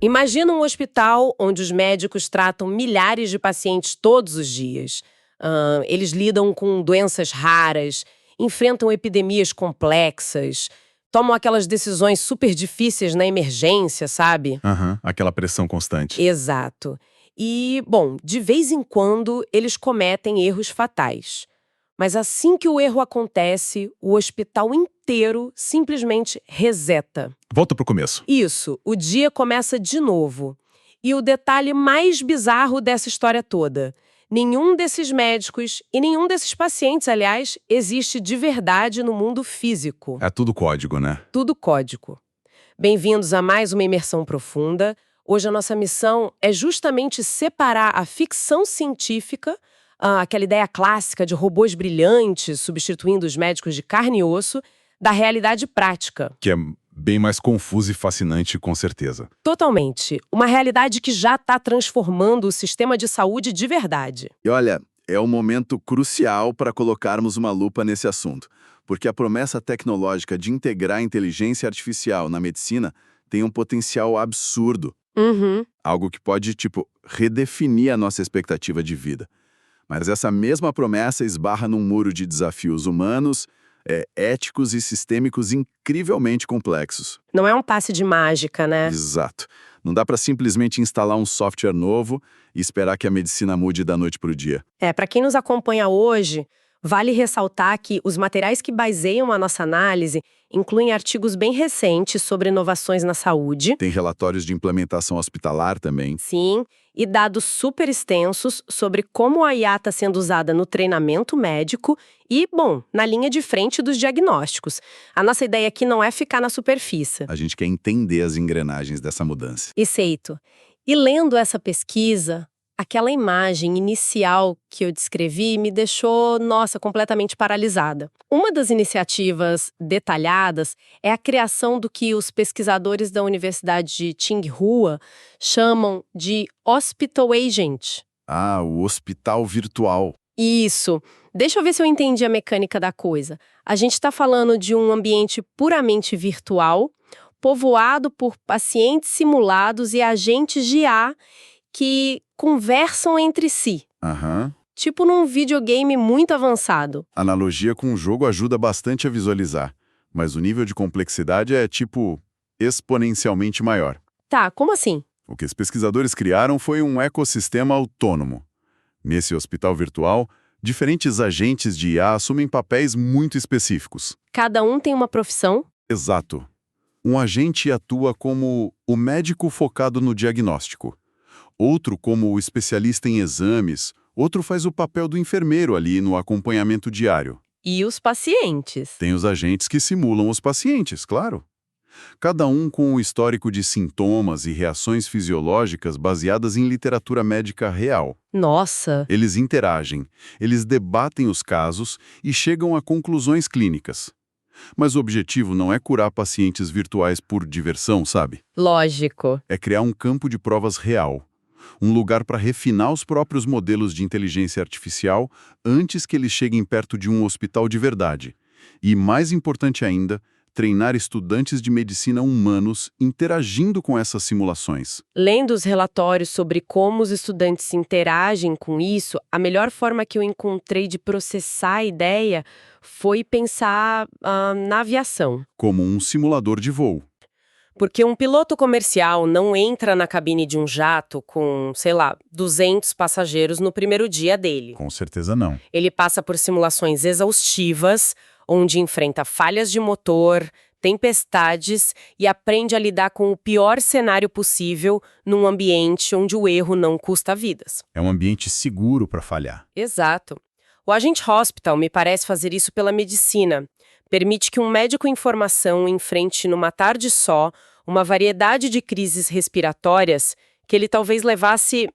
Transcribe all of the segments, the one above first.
Imagina um hospital onde os médicos tratam milhares de pacientes todos os dias. Eles lidam com doenças raras, enfrentam epidemias complexas, tomam aquelas decisões super difíceis na emergência, sabe? Aham, aquela pressão constante. Exato. E, bom, de vez em quando eles cometem erros fatais. Mas assim que o erro acontece, o hospital inteiro simplesmente reseta. Volta pro começo. Isso, o dia começa de novo. E o detalhe mais bizarro dessa história toda: nenhum desses médicos e nenhum desses pacientes, aliás, existe de verdade no mundo físico. É tudo código, né? Tudo código. Bem-vindos a mais uma imersão profunda. Hoje a nossa missão é justamente separar a ficção científica, aquela ideia clássica de robôs brilhantes substituindo os médicos de carne e osso, da realidade prática. Que é bem mais confuso e fascinante, com certeza. Totalmente. Uma realidade que já está transformando o sistema de saúde de verdade. E olha, é um momento crucial para colocarmos uma lupa nesse assunto, porque a promessa tecnológica de integrar a inteligência artificial na medicina tem um potencial absurdo. Uhum. Algo que pode, redefinir a nossa expectativa de vida. Mas essa mesma promessa esbarra num muro de desafios humanos, éticos e sistêmicos incrivelmente complexos. Não é um passe de mágica, né? Exato. Não dá para simplesmente instalar um software novo e esperar que a medicina mude da noite para o dia. Para quem nos acompanha hoje, vale ressaltar que os materiais que baseiam a nossa análise incluem artigos bem recentes sobre inovações na saúde. Tem relatórios de implementação hospitalar também. Sim, e dados super extensos sobre como a IA está sendo usada no treinamento médico e, bom, na linha de frente dos diagnósticos. A nossa ideia aqui não é ficar na superfície. A gente quer entender as engrenagens dessa mudança. Aceito. E lendo essa pesquisa, aquela imagem inicial que eu descrevi me deixou, completamente paralisada. Uma das iniciativas detalhadas é a criação do que os pesquisadores da Universidade de Tsinghua chamam de Hospital Agent. Ah, o hospital virtual. Isso. Deixa eu ver se eu entendi a mecânica da coisa. A gente está falando de um ambiente puramente virtual, povoado por pacientes simulados e agentes de IA que conversam entre si. Aham. Tipo num videogame muito avançado. A analogia com o jogo ajuda bastante a visualizar, mas o nível de complexidade é, exponencialmente maior. Tá, como assim? O que os pesquisadores criaram foi um ecossistema autônomo. Nesse hospital virtual, diferentes agentes de IA assumem papéis muito específicos. Cada um tem uma profissão? Exato. Um agente atua como o médico focado no diagnóstico. Outro como o especialista em exames, outro faz o papel do enfermeiro ali no acompanhamento diário. E os pacientes? Tem os agentes que simulam os pacientes, claro. Cada um com um histórico de sintomas e reações fisiológicas baseadas em literatura médica real. Nossa! Eles interagem, eles debatem os casos e chegam a conclusões clínicas. Mas o objetivo não é curar pacientes virtuais por diversão, sabe? Lógico. É criar um campo de provas real. Um lugar para refinar os próprios modelos de inteligência artificial antes que eles cheguem perto de um hospital de verdade. E, mais importante ainda, treinar estudantes de medicina humanos interagindo com essas simulações. Lendo os relatórios sobre como os estudantes interagem com isso, a melhor forma que eu encontrei de processar a ideia foi pensar na aviação. Como um simulador de voo. Porque um piloto comercial não entra na cabine de um jato com, 200 passageiros no primeiro dia dele. Com certeza não. Ele passa por simulações exaustivas, onde enfrenta falhas de motor, tempestades e aprende a lidar com o pior cenário possível num ambiente onde o erro não custa vidas. É um ambiente seguro para falhar. Exato. O Agent Hospital me parece fazer isso pela medicina. Permite que um médico em formação enfrente numa tarde só uma variedade de crises respiratórias que ele talvez levasse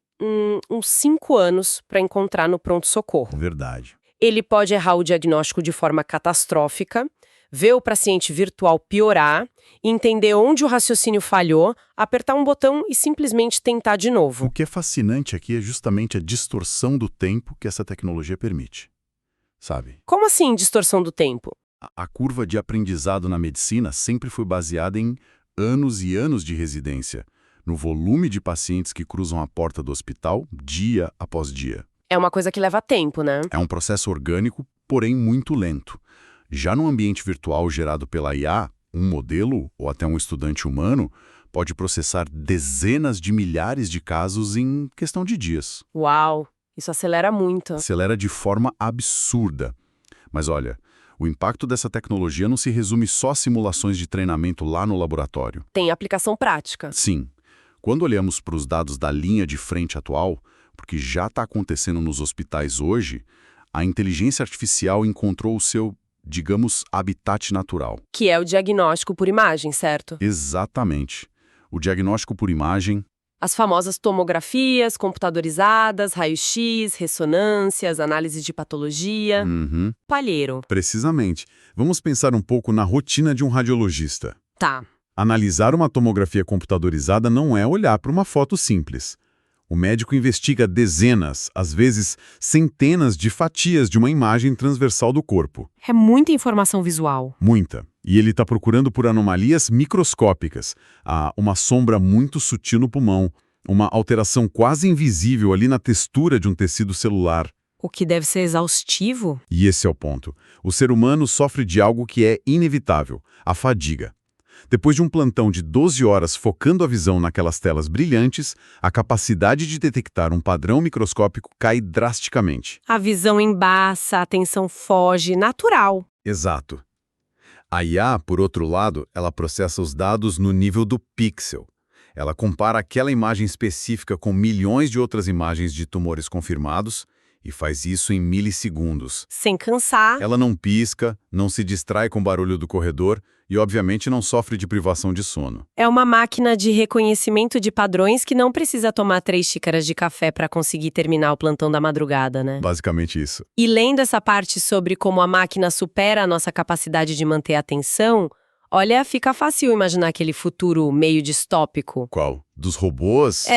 uns 5 anos para encontrar no pronto-socorro. Verdade. Ele pode errar o diagnóstico de forma catastrófica, ver o paciente virtual piorar, entender onde o raciocínio falhou, apertar um botão e simplesmente tentar de novo. O que é fascinante aqui é justamente a distorção do tempo que essa tecnologia permite. Sabe? Como assim, distorção do tempo? A curva de aprendizado na medicina sempre foi baseada em anos e anos de residência, no volume de pacientes que cruzam a porta do hospital dia após dia. É uma coisa que leva tempo, né? É um processo orgânico, porém muito lento. Já no ambiente virtual gerado pela IA, um modelo ou até um estudante humano pode processar dezenas de milhares de casos em questão de dias. Uau, isso acelera muito. Acelera de forma absurda. Mas olha, o impacto dessa tecnologia não se resume só a simulações de treinamento lá no laboratório. Tem aplicação prática. Sim, quando olhamos para os dados da linha de frente atual, porque já está acontecendo nos hospitais hoje, a inteligência artificial encontrou o seu, digamos, habitat natural. Que é o diagnóstico por imagem, certo? Exatamente. O diagnóstico por imagem. As famosas tomografias computadorizadas, raio-x, ressonâncias, análise de patologia. Palheiro. Precisamente. Vamos pensar um pouco na rotina de um radiologista. Tá. Analisar uma tomografia computadorizada não é olhar para uma foto simples. O médico investiga dezenas, às vezes centenas de fatias de uma imagem transversal do corpo. É muita informação visual. Muita. E ele está procurando por anomalias microscópicas. Uma sombra muito sutil no pulmão, uma alteração quase invisível ali na textura de um tecido celular. O que deve ser exaustivo? E esse é o ponto. O ser humano sofre de algo que é inevitável, a fadiga. Depois de um plantão de 12 horas focando a visão naquelas telas brilhantes, a capacidade de detectar um padrão microscópico cai drasticamente. A visão embaça, a atenção foge, natural. Exato. A IA, por outro lado, ela processa os dados no nível do pixel. Ela compara aquela imagem específica com milhões de outras imagens de tumores confirmados e faz isso em milissegundos. Sem cansar. Ela não pisca, não se distrai com o barulho do corredor e, obviamente, não sofre de privação de sono. É uma máquina de reconhecimento de padrões que não precisa tomar 3 xícaras de café para conseguir terminar o plantão da madrugada, né? Basicamente isso. E lendo essa parte sobre como a máquina supera a nossa capacidade de manter a atenção, olha, fica fácil imaginar aquele futuro meio distópico. Qual? Dos robôs?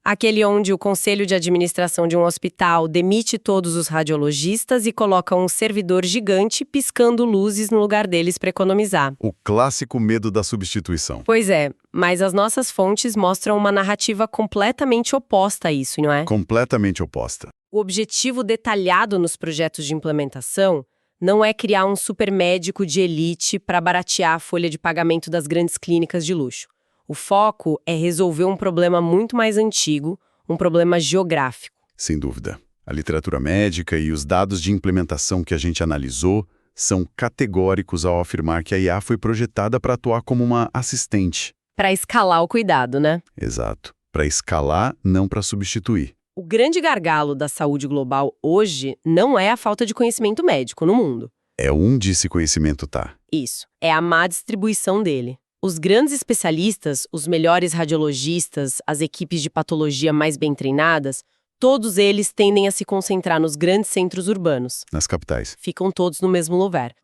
Aquele onde o conselho de administração de um hospital demite todos os radiologistas e coloca um servidor gigante piscando luzes no lugar deles para economizar. O clássico medo da substituição. Pois é, mas as nossas fontes mostram uma narrativa completamente oposta a isso, não é? Completamente oposta. O objetivo detalhado nos projetos de implementação não é criar um supermédico de elite para baratear a folha de pagamento das grandes clínicas de luxo. O foco é resolver um problema muito mais antigo, um problema geográfico. Sem dúvida. A literatura médica e os dados de implementação que a gente analisou são categóricos ao afirmar que a IA foi projetada para atuar como uma assistente. Para escalar o cuidado, né? Exato. Para escalar, não para substituir. O grande gargalo da saúde global hoje não é a falta de conhecimento médico no mundo. É onde esse conhecimento está. Isso. É a má distribuição dele. Os grandes especialistas, os melhores radiologistas, as equipes de patologia mais bem treinadas, todos eles tendem a se concentrar nos grandes centros urbanos. Nas capitais. Ficam todos no mesmo lugar.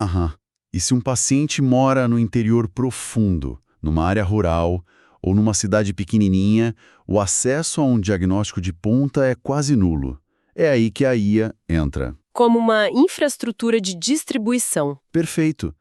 E se um paciente mora no interior profundo, numa área rural ou numa cidade pequenininha, o acesso a um diagnóstico de ponta é quase nulo. É aí que a IA entra. Como uma infraestrutura de distribuição. Perfeito.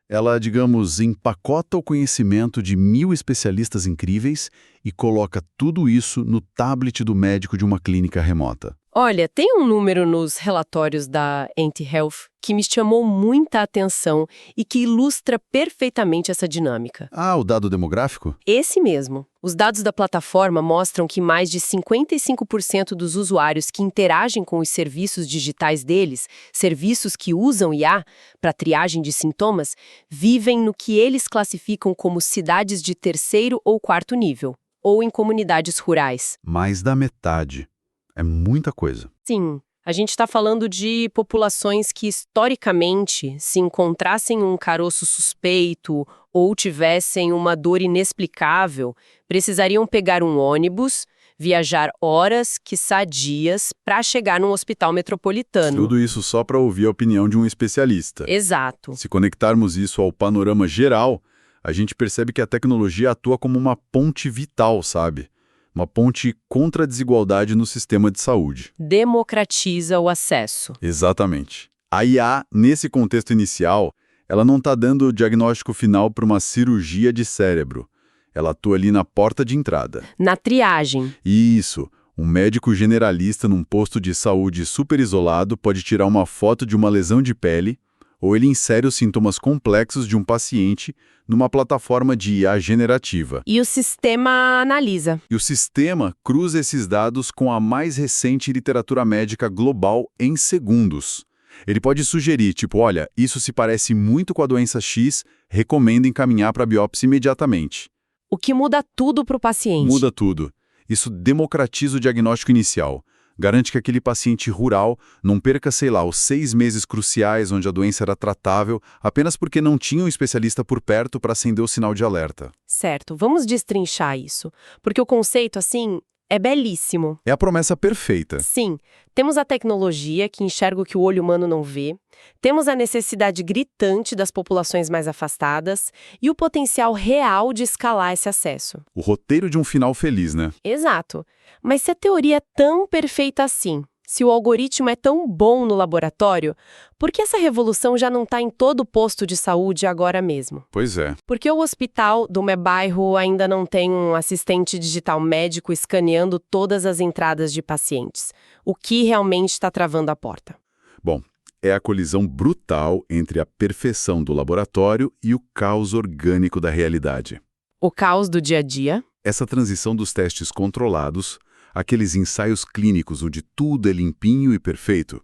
Ela, digamos, empacota o conhecimento de 1000 especialistas incríveis e coloca tudo isso no tablet do médico de uma clínica remota. Olha, tem um número nos relatórios da Ant-Health que me chamou muita atenção e que ilustra perfeitamente essa dinâmica. O dado demográfico? Esse mesmo. Os dados da plataforma mostram que mais de 55% dos usuários que interagem com os serviços digitais deles, serviços que usam IA para triagem de sintomas, vivem no que eles classificam como cidades de 3º ou 4º nível, ou em comunidades rurais. Mais da metade. É muita coisa. Sim, a gente está falando de populações que, historicamente, se encontrassem um caroço suspeito ou tivessem uma dor inexplicável, precisariam pegar um ônibus, viajar horas, quiçá dias, para chegar num hospital metropolitano. Tudo isso só para ouvir a opinião de um especialista. Exato. Se conectarmos isso ao panorama geral, a gente percebe que a tecnologia atua como uma ponte vital, sabe? Uma ponte contra a desigualdade no sistema de saúde. Democratiza o acesso. Exatamente. A IA, nesse contexto inicial, ela não está dando o diagnóstico final para uma cirurgia de cérebro. Ela atua ali na porta de entrada. Na triagem. Isso. Um médico generalista num posto de saúde super isolado pode tirar uma foto de uma lesão de pele, ou ele insere os sintomas complexos de um paciente numa plataforma de IA generativa. E o sistema analisa. E o sistema cruza esses dados com a mais recente literatura médica global em segundos. Ele pode sugerir, tipo, olha, isso se parece muito com a doença X, recomendo encaminhar para a biópsia imediatamente. O que muda tudo para o paciente. Muda tudo. Isso democratiza o diagnóstico inicial. Garante que aquele paciente rural não perca, sei lá, os 6 meses cruciais onde a doença era tratável apenas porque não tinha um especialista por perto para acender o sinal de alerta. Certo, vamos destrinchar isso. Porque o conceito, assim, é belíssimo. É a promessa perfeita. Sim, temos a tecnologia que enxerga o que o olho humano não vê, temos a necessidade gritante das populações mais afastadas e o potencial real de escalar esse acesso. O roteiro de um final feliz, né? Exato. Mas se a teoria é tão perfeita assim, se o algoritmo é tão bom no laboratório, por que essa revolução já não está em todo posto de saúde agora mesmo? Pois é. Por que o hospital do meu bairro ainda não tem um assistente digital médico escaneando todas as entradas de pacientes? O que realmente está travando a porta? Bom, é a colisão brutal entre a perfeição do laboratório e o caos orgânico da realidade. O caos do dia a dia? Essa transição dos testes controlados, aqueles ensaios clínicos onde tudo é limpinho e perfeito,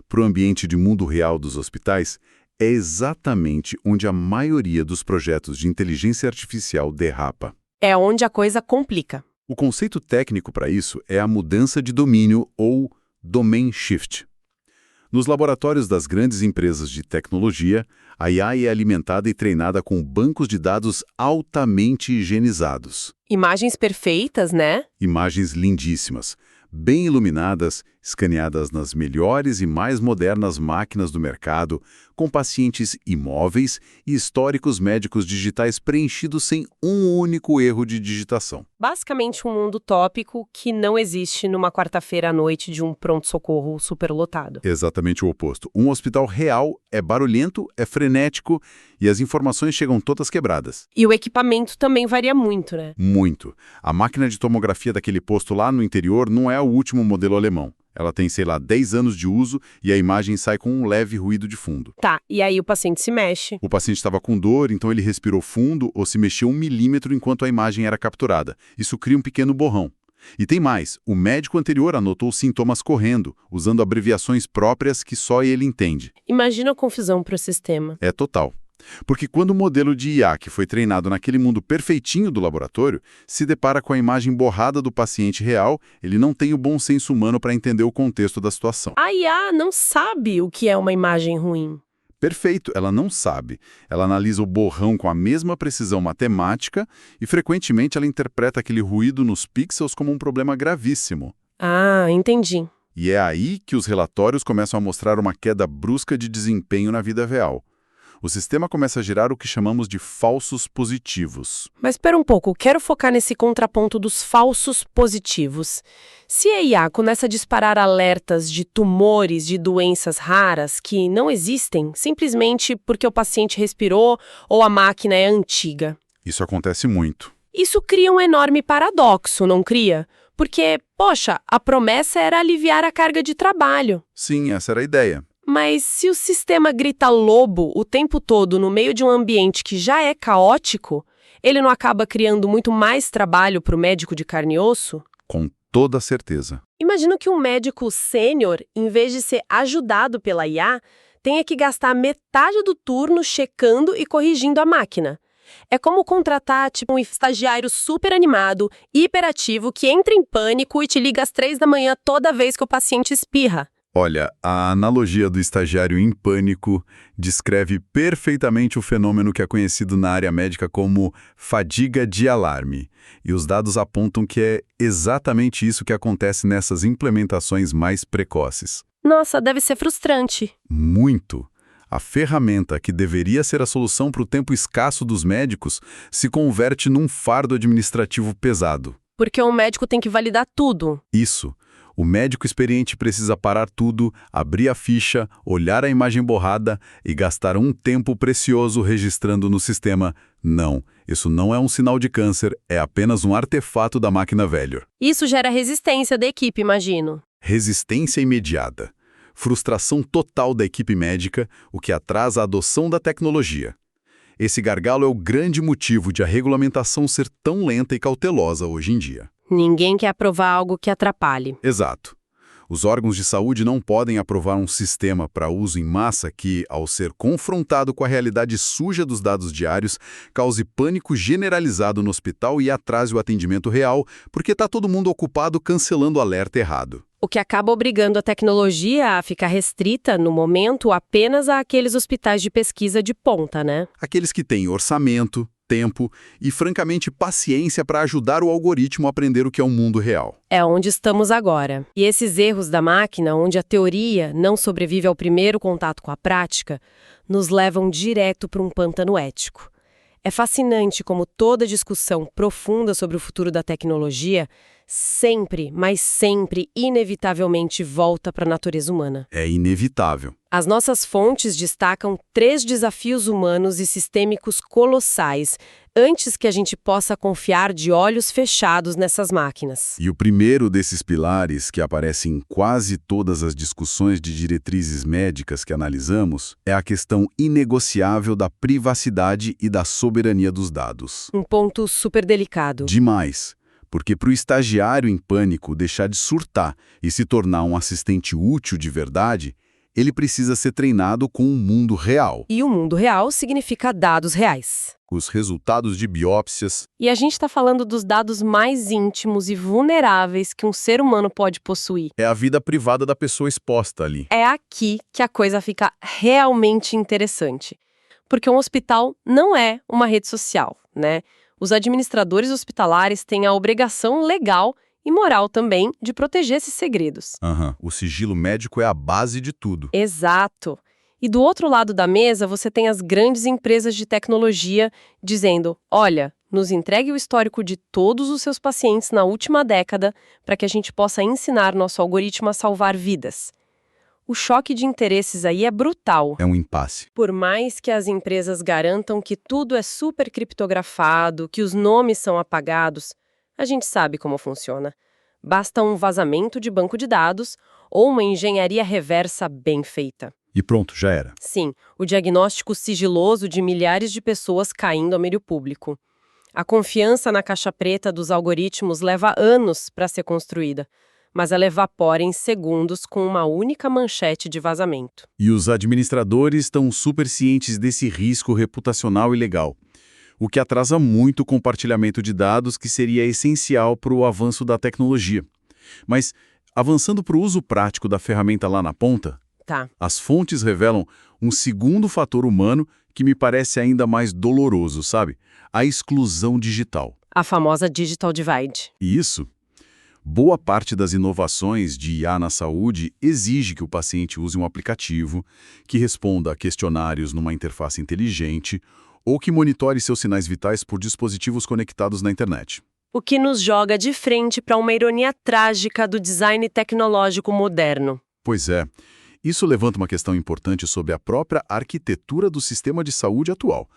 para o ambiente de mundo real dos hospitais, é exatamente onde a maioria dos projetos de inteligência artificial derrapa. É onde a coisa complica. O conceito técnico para isso é a mudança de domínio ou domain shift. Nos laboratórios das grandes empresas de tecnologia, a IA é alimentada e treinada com bancos de dados altamente higienizados. Imagens perfeitas, né? Imagens lindíssimas, bem iluminadas, escaneadas nas melhores e mais modernas máquinas do mercado, com pacientes imóveis e históricos médicos digitais preenchidos sem um único erro de digitação. Basicamente um mundo utópico que não existe numa quarta-feira à noite de um pronto-socorro superlotado. Exatamente o oposto. Um hospital real é barulhento, é frenético e as informações chegam todas quebradas. E o equipamento também varia muito, né? Muito. A máquina de tomografia daquele posto lá no interior não é o último modelo alemão. Ela tem, sei lá, 10 anos de uso e a imagem sai com um leve ruído de fundo. Tá, e aí o paciente se mexe. O paciente estava com dor, então ele respirou fundo ou se mexeu 1 milímetro enquanto a imagem era capturada. Isso cria um pequeno borrão. E tem mais, o médico anterior anotou os sintomas correndo, usando abreviações próprias que só ele entende. Imagina a confusão para o sistema. É total. Porque quando o modelo de IA que foi treinado naquele mundo perfeitinho do laboratório se depara com a imagem borrada do paciente real, ele não tem o bom senso humano para entender o contexto da situação. A IA não sabe o que é uma imagem ruim. Perfeito, ela não sabe. Ela analisa o borrão com a mesma precisão matemática e frequentemente ela interpreta aquele ruído nos pixels como um problema gravíssimo. Ah, entendi. E é aí que os relatórios começam a mostrar uma queda brusca de desempenho na vida real. O sistema começa a gerar o que chamamos de falsos positivos. Mas espera um pouco, quero focar nesse contraponto dos falsos positivos. Se a IA começa a disparar alertas de tumores, de doenças raras que não existem, simplesmente porque o paciente respirou ou a máquina é antiga. Isso acontece muito. Isso cria um enorme paradoxo, não cria? Porque, poxa, a promessa era aliviar a carga de trabalho. Sim, essa era a ideia. Mas se o sistema grita lobo o tempo todo no meio de um ambiente que já é caótico, ele não acaba criando muito mais trabalho para o médico de carne e osso? Com toda certeza. Imagina que um médico sênior, em vez de ser ajudado pela IA, tenha que gastar metade do turno checando e corrigindo a máquina. É como contratar um estagiário super animado, hiperativo, que entra em pânico e te liga às 3 da manhã toda vez que o paciente espirra. Olha, a analogia do estagiário em pânico descreve perfeitamente o fenômeno que é conhecido na área médica como fadiga de alarme. E os dados apontam que é exatamente isso que acontece nessas implementações mais precoces. Nossa, deve ser frustrante. Muito. A ferramenta que deveria ser a solução para o tempo escasso dos médicos se converte num fardo administrativo pesado. Porque o médico tem que validar tudo. Isso. O médico experiente precisa parar tudo, abrir a ficha, olhar a imagem borrada e gastar um tempo precioso registrando no sistema: não, Isso não é um sinal de câncer, é apenas um artefato da máquina velha. Isso gera resistência da equipe, imagino. Resistência imediata. Frustração total da equipe médica, o que atrasa a adoção da tecnologia. Esse gargalo é o grande motivo de a regulamentação ser tão lenta e cautelosa hoje em dia. Ninguém quer aprovar algo que atrapalhe. Exato. Os órgãos de saúde não podem aprovar um sistema para uso em massa que, ao ser confrontado com a realidade suja dos dados diários, cause pânico generalizado no hospital e atrase o atendimento real, porque está todo mundo ocupado cancelando o alerta errado. O que acaba obrigando a tecnologia a ficar restrita, no momento, apenas àqueles hospitais de pesquisa de ponta, né? Aqueles que têm orçamento, tempo e, francamente, paciência para ajudar o algoritmo a aprender o que é o mundo real. É onde estamos agora. E esses erros da máquina, onde a teoria não sobrevive ao primeiro contato com a prática, nos levam direto para um pântano ético. É fascinante como toda discussão profunda sobre o futuro da tecnologia sempre, mas sempre, inevitavelmente volta para a natureza humana. É inevitável. As nossas fontes destacam 3 desafios humanos e sistêmicos colossais antes que a gente possa confiar de olhos fechados nessas máquinas. E o primeiro desses pilares, que aparece em quase todas as discussões de diretrizes médicas que analisamos, é a questão inegociável da privacidade e da soberania dos dados. Um ponto super delicado. Demais. Porque para o estagiário em pânico deixar de surtar e se tornar um assistente útil de verdade, ele precisa ser treinado com o mundo real. E o mundo real significa dados reais. Os resultados de biópsias. E a gente está falando dos dados mais íntimos e vulneráveis que um ser humano pode possuir. É a vida privada da pessoa exposta ali. É aqui que a coisa fica realmente interessante. Porque um hospital não é uma rede social, né? Os administradores hospitalares têm a obrigação legal e moral também de proteger esses segredos. O sigilo médico é a base de tudo. Exato. E do outro lado da mesa, você tem as grandes empresas de tecnologia dizendo, olha, nos entregue o histórico de todos os seus pacientes na última década para que a gente possa ensinar nosso algoritmo a salvar vidas. O choque de interesses aí é brutal. É um impasse. Por mais que as empresas garantam que tudo é super criptografado, que os nomes são apagados, a gente sabe como funciona. Basta um vazamento de banco de dados ou uma engenharia reversa bem feita. E pronto, já era. Sim, o diagnóstico sigiloso de milhares de pessoas caindo ao meio público. A confiança na caixa preta dos algoritmos leva anos para ser construída, mas ela evapora em segundos com uma única manchete de vazamento. E os administradores estão super cientes desse risco reputacional e legal, o que atrasa muito o compartilhamento de dados que seria essencial para o avanço da tecnologia. Mas, avançando para o uso prático da ferramenta lá na ponta, as fontes revelam um segundo fator humano que me parece ainda mais doloroso, sabe? A exclusão digital. A famosa Digital Divide. E isso? Boa parte das inovações de IA na saúde exige que o paciente use um aplicativo, que responda a questionários numa interface inteligente ou que monitore seus sinais vitais por dispositivos conectados na internet. O que nos joga de frente para uma ironia trágica do design tecnológico moderno. Pois é. Isso levanta uma questão importante sobre a própria arquitetura do sistema de saúde atual.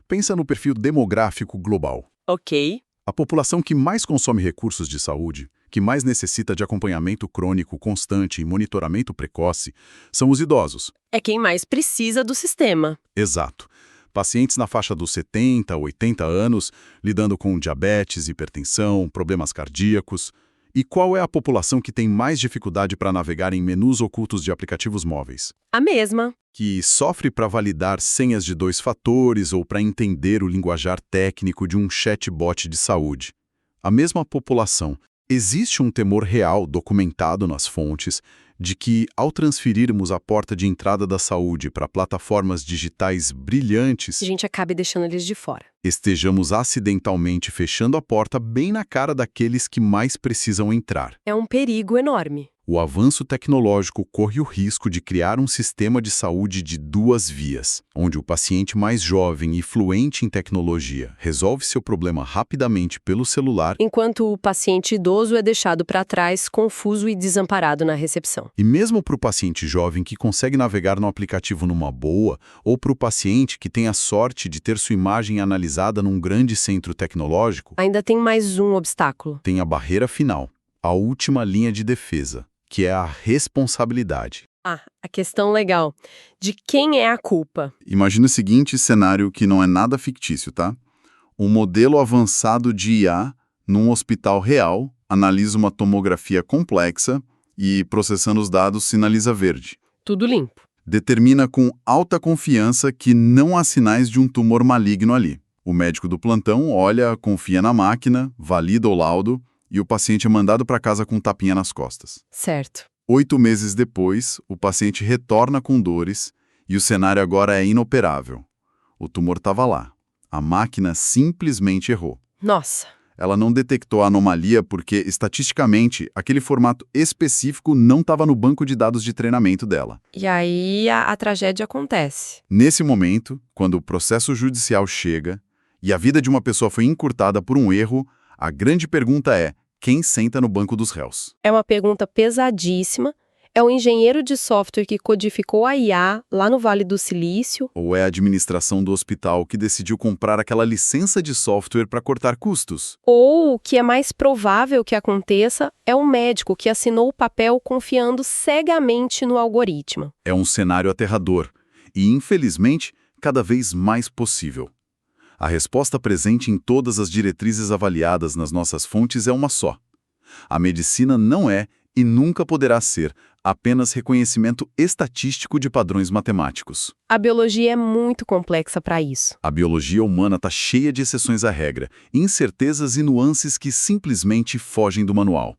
Pensa no perfil demográfico global. Ok. A população que mais consome recursos de saúde, que mais necessita de acompanhamento crônico constante e monitoramento precoce, são os idosos. É quem mais precisa do sistema. Exato. Pacientes na faixa dos 70, 80 anos, lidando com diabetes, hipertensão, problemas cardíacos. E qual é a população que tem mais dificuldade para navegar em menus ocultos de aplicativos móveis? A mesma. Que sofre para validar senhas de 2 fatores ou para entender o linguajar técnico de um chatbot de saúde. A mesma população. Existe um temor real, documentado nas fontes, de que, ao transferirmos a porta de entrada da saúde para plataformas digitais brilhantes, a gente acabe deixando eles de fora. Estejamos acidentalmente fechando a porta bem na cara daqueles que mais precisam entrar. É um perigo enorme. O avanço tecnológico corre o risco de criar um sistema de saúde de duas vias, onde o paciente mais jovem e fluente em tecnologia resolve seu problema rapidamente pelo celular, Enquanto o paciente idoso é deixado para trás, confuso e desamparado na recepção. e mesmo para o paciente jovem que consegue navegar no aplicativo numa boa, ou para o paciente que tem a sorte de ter sua imagem analisada num grande centro tecnológico, Ainda tem mais um obstáculo. tem a barreira final, a última linha de defesa, que é a responsabilidade. Ah, a questão legal. De quem é a culpa? Imagina o seguinte cenário que não é nada fictício, tá? Um modelo avançado de IA num hospital real analisa uma tomografia complexa e, processando os dados, sinaliza verde. Tudo limpo. Determina com alta confiança que não há sinais de um tumor maligno ali. O médico do plantão olha, confia na máquina, valida o laudo e o paciente é mandado para casa com um tapinha nas costas. Certo. 8 meses depois, o paciente retorna com dores e o cenário agora é inoperável. O tumor estava lá. A máquina simplesmente errou. Nossa. Ela não detectou a anomalia porque, estatisticamente, aquele formato específico não estava no banco de dados de treinamento dela. E aí a tragédia acontece. Nesse momento, quando o processo judicial chega e a vida de uma pessoa foi encurtada por um erro, a grande pergunta é: quem senta no banco dos réus? É uma pergunta pesadíssima. É o engenheiro de software que codificou a IA lá no Vale do Silício? Ou é a administração do hospital que decidiu comprar aquela licença de software para cortar custos? Ou, o que é mais provável que aconteça, é o médico que assinou o papel confiando cegamente no algoritmo? É um cenário aterrador e, infelizmente, cada vez mais possível. A resposta presente em todas as diretrizes avaliadas nas nossas fontes é uma só. A medicina não é e nunca poderá ser apenas reconhecimento estatístico de padrões matemáticos. A biologia é muito complexa para isso. A biologia humana está cheia de exceções à regra, incertezas e nuances que simplesmente fogem do manual.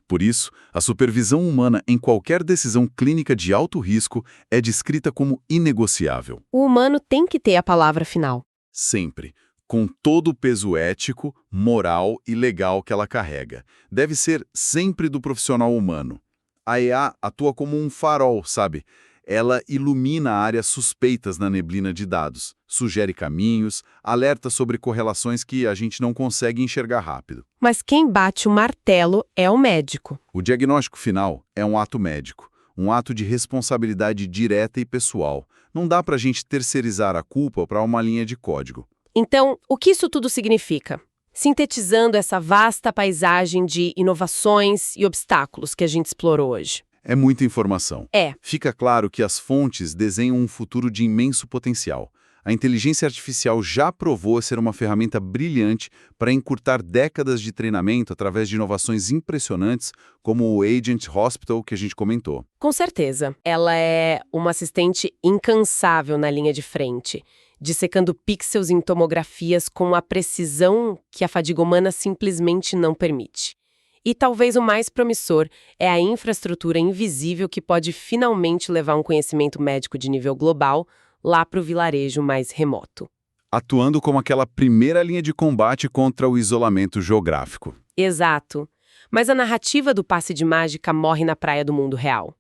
Por isso, a supervisão humana em qualquer decisão clínica de alto risco é descrita como inegociável. O humano tem que ter a palavra final. Sempre, com todo o peso ético, moral e legal que ela carrega. Deve ser sempre do profissional humano. A IA atua como um farol, sabe? Ela ilumina áreas suspeitas na neblina de dados, sugere caminhos, alerta sobre correlações que a gente não consegue enxergar rápido. Mas quem bate o martelo é o médico. O diagnóstico final é um ato médico, um ato de responsabilidade direta e pessoal. Não dá pra gente terceirizar a culpa para uma linha de código. Então, o que isso tudo significa? Sintetizando essa vasta paisagem de inovações e obstáculos que a gente explorou hoje. É muita informação. É. Fica claro que as fontes desenham um futuro de imenso potencial. A inteligência artificial já provou ser uma ferramenta brilhante para encurtar décadas de treinamento através de inovações impressionantes, como o Agent Hospital que a gente comentou. Com certeza. Ela é uma assistente incansável na linha de frente, dissecando pixels em tomografias com a precisão que a fadiga humana simplesmente não permite. E talvez o mais promissor é a infraestrutura invisível que pode finalmente levar um conhecimento médico de nível global lá para o vilarejo mais remoto. Atuando como aquela primeira linha de combate contra o isolamento geográfico. Exato. Mas a narrativa do passe de mágica morre na praia do mundo real.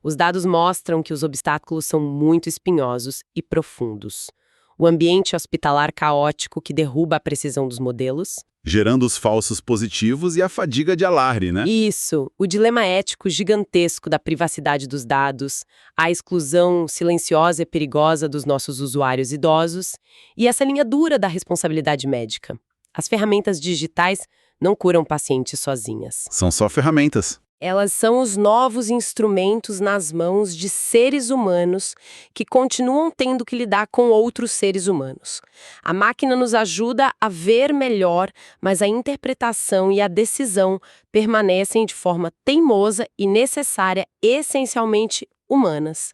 Os dados mostram que os obstáculos são muito espinhosos e profundos. O ambiente hospitalar caótico que derruba a precisão dos modelos. Gerando os falsos positivos e a fadiga de alarme, né? Isso, o dilema ético gigantesco da privacidade dos dados, a exclusão silenciosa e perigosa dos nossos usuários idosos e essa linha dura da responsabilidade médica. As ferramentas digitais não curam pacientes sozinhas. São só ferramentas. Elas são os novos instrumentos nas mãos de seres humanos que continuam tendo que lidar com outros seres humanos. A máquina nos ajuda a ver melhor, mas a interpretação e a decisão permanecem de forma teimosa e necessária, essencialmente humanas.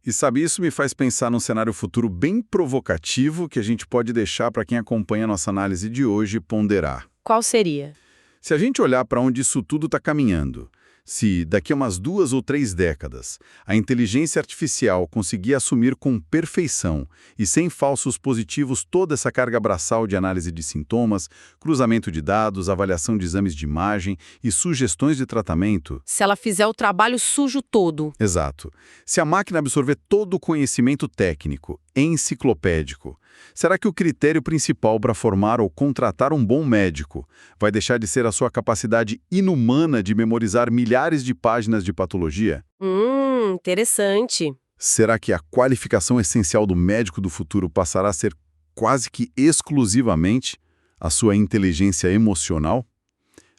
E sabe, isso me faz pensar num cenário futuro bem provocativo que a gente pode deixar para quem acompanha a nossa análise de hoje ponderar. Qual seria? Se a gente olhar para onde isso tudo está caminhando, Se, daqui a umas 2 ou 3 décadas, a inteligência artificial conseguir assumir com perfeição e sem falsos positivos toda essa carga braçal de análise de sintomas, cruzamento de dados, avaliação de exames de imagem e sugestões de tratamento... Se ela fizer o trabalho sujo todo. Exato. Se a máquina absorver todo o conhecimento técnico, enciclopédico, será que o critério principal para formar ou contratar um bom médico vai deixar de ser a sua capacidade inumana de memorizar milhares de páginas de patologia? Interessante. Será que a qualificação essencial do médico do futuro passará a ser quase que exclusivamente a sua inteligência emocional?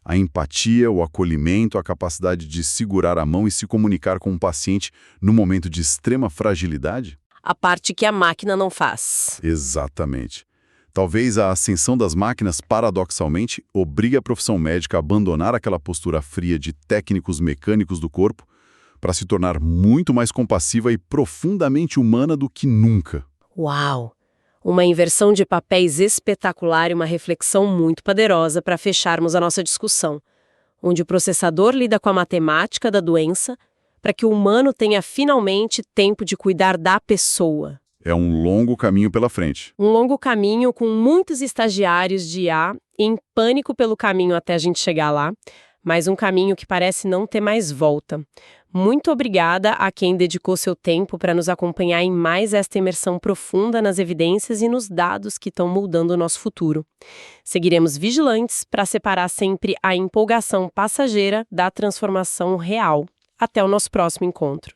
A empatia, o acolhimento, a capacidade de segurar a mão e se comunicar com um paciente no momento de extrema fragilidade? A parte que a máquina não faz. Exatamente. Talvez a ascensão das máquinas, paradoxalmente, obrigue a profissão médica a abandonar aquela postura fria de técnicos mecânicos do corpo para se tornar muito mais compassiva e profundamente humana do que nunca. Uau! Uma inversão de papéis espetacular e uma reflexão muito poderosa para fecharmos a nossa discussão, onde o processador lida com a matemática da doença para que o humano tenha finalmente tempo de cuidar da pessoa. É um longo caminho pela frente. Um longo caminho com muitos estagiários de IA em pânico pelo caminho até a gente chegar lá, mas um caminho que parece não ter mais volta. Muito obrigada a quem dedicou seu tempo para nos acompanhar em mais esta imersão profunda nas evidências e nos dados que estão moldando o nosso futuro. Seguiremos vigilantes para separar sempre a empolgação passageira da transformação real. Até o nosso próximo encontro.